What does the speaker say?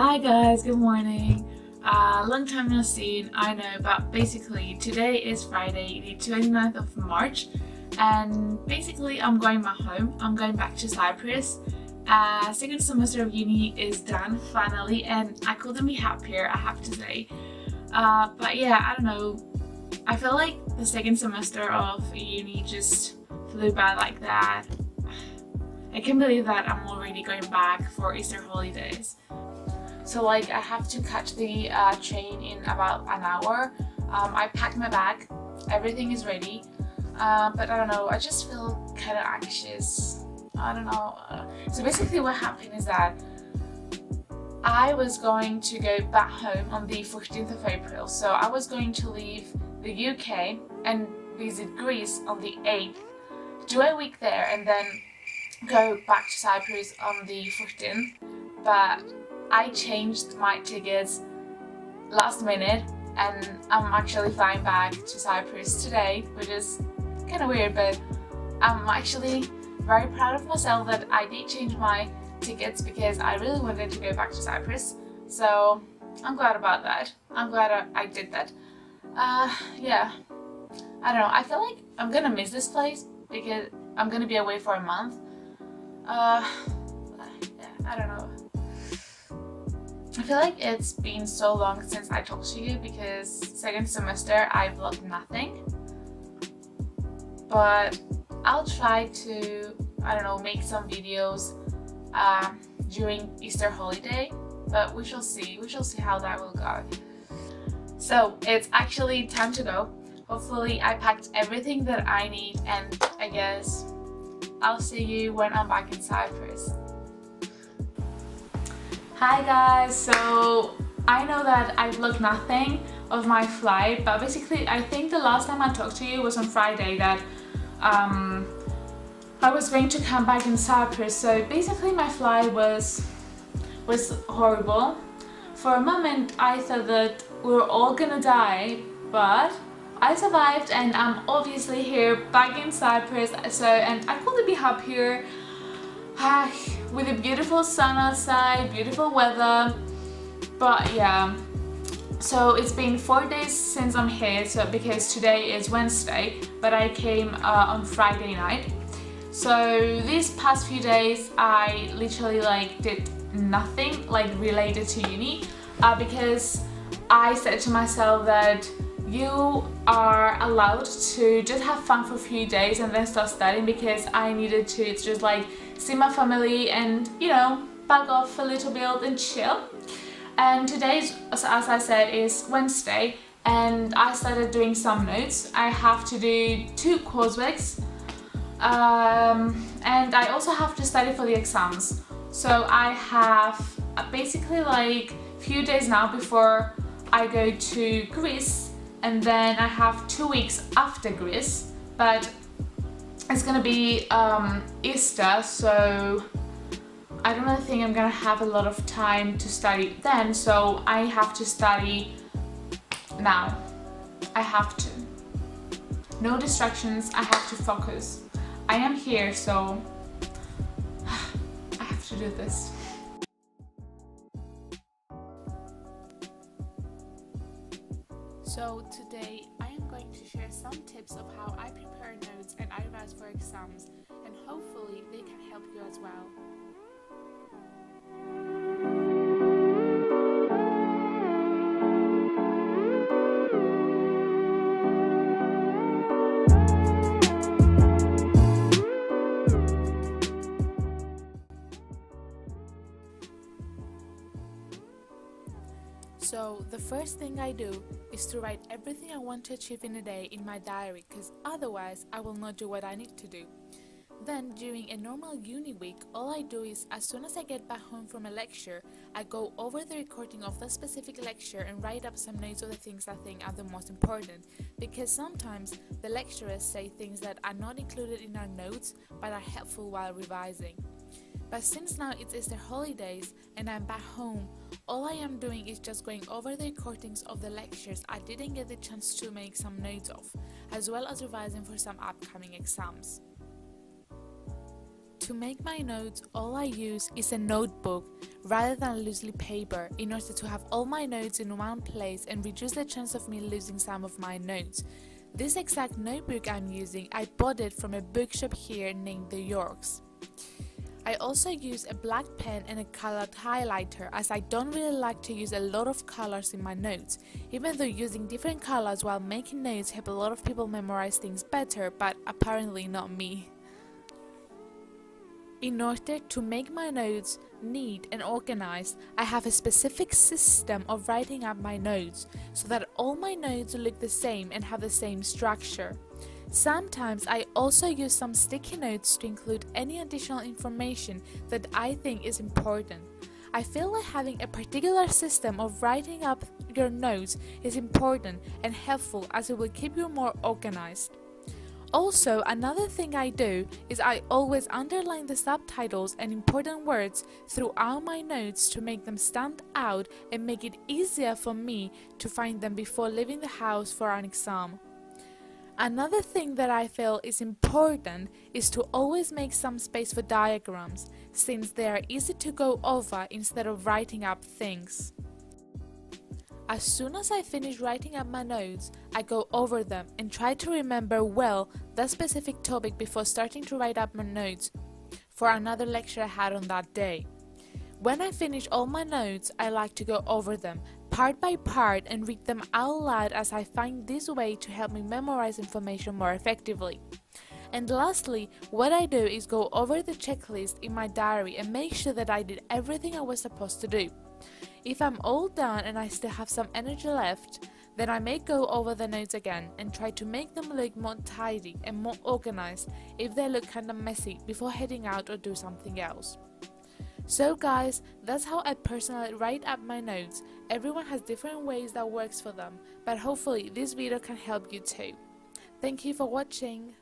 Hi guys, good morning. Long time no seen, I know, but basically today is Friday, the 29th of March, and basically I'm going back home. I'm going back to Cyprus. Second semester of uni is done finally, and I couldn't be happier, I have to say. But yeah, I don't know. I feel like the second semester of uni just flew by like that. I can't believe that I'm already going back for Easter holidays. So like I have to catch the train in about an hour. I packed my bag, everything is ready, but I don't know, I just feel kind of anxious. I don't know. So basically what happened is that I was going to go back home on the 14th of April. So I was going to leave the UK and visit Greece on the 8th, do a week there and then go back to Cyprus on the 14th. But I changed my tickets last minute and I'm actually flying back to Cyprus today, which is kind of weird, but I'm actually very proud of myself that I did change my tickets because I really wanted to go back to Cyprus. So I'm glad about that. I'm glad I did that. Yeah, I don't know. I feel like I'm gonna miss this place because I'm gonna be away for a month. Yeah, I don't know. I feel like it's been so long since I talked to you because second semester I vlogged nothing, but I'll try to, I don't know, make some videos during Easter holiday, but we shall see how that will go. So it's actually time to go. Hopefully I packed everything that I need, and I guess I'll see you when I'm back in Cyprus. Hi guys, so I know that I vlogged nothing of my flight, but basically I think the last time I talked to you was on Friday that I was going to come back in Cyprus. So basically my flight was horrible. For a moment I thought that we were all gonna die, but I survived and I'm obviously here back in Cyprus, and I couldn't be happier. With a beautiful sun outside, beautiful weather. But yeah, so it's been 4 days since I'm here, so because today is Wednesday, but I came on Friday night. So these past few days I literally did nothing related to uni, because I said to myself that you are allowed to just have fun for a few days and then start studying, because I needed to just see my family and, you know, back off a little bit and chill. And today, as I said, is Wednesday and I started doing some notes. I have to do 2 courseworks, and I also have to study for the exams. So I have basically few days now before I go to Greece, and then I have 2 weeks after Greece, but it's gonna be Easter, so I don't really think I'm gonna have a lot of time to study then, so I have to study now. I have to. No distractions, I have to focus. I am here, so I have to do this. So today I am going to share some tips of how I prepare notes and I revise for exams, and hopefully they can help you as well. So the first thing I do is to write everything I want to achieve in a day in my diary, because otherwise I will not do what I need to do. Then during a normal uni week, all I do is as soon as I get back home from a lecture, I go over the recording of that specific lecture and write up some notes of the things I think are the most important, because sometimes the lecturers say things that are not included in our notes but are helpful while revising. But since now it's Easter holidays and I'm back home, all I am doing is just going over the recordings of the lectures I didn't get the chance to make some notes of, as well as revising for some upcoming exams. To make my notes, all I use is a notebook rather than loosely paper in order to have all my notes in one place and reduce the chance of me losing some of my notes. This exact notebook I'm using, I bought it from a bookshop here named The Yorks. I also use a black pen and a colored highlighter as I don't really like to use a lot of colors in my notes, even though using different colors while making notes help a lot of people memorize things better, but apparently not me. In order to make my notes neat and organized, I have a specific system of writing up my notes so that all my notes look the same and have the same structure. Sometimes I also use some sticky notes to include any additional information that I think is important. I feel like having a particular system of writing up your notes is important and helpful as it will keep you more organized. Also, another thing I do is I always underline the subtitles and important words throughout my notes to make them stand out and make it easier for me to find them before leaving the house for an exam. Another thing that I feel is important is to always make some space for diagrams, since they are easy to go over instead of writing up things. As soon as I finish writing up my notes, I go over them and try to remember well that specific topic before starting to write up my notes for another lecture I had on that day. When I finish all my notes, I like to go over them part by part and read them out loud as I find this way to help me memorize information more effectively. And lastly, what I do is go over the checklist in my diary and make sure that I did everything I was supposed to do. If I'm all done and I still have some energy left, then I may go over the notes again and try to make them look more tidy and more organized if they look kinda messy before heading out or do something else. So guys, that's how I personally write up my notes. Everyone has different ways that works for them, but hopefully this video can help you too. Thank you for watching.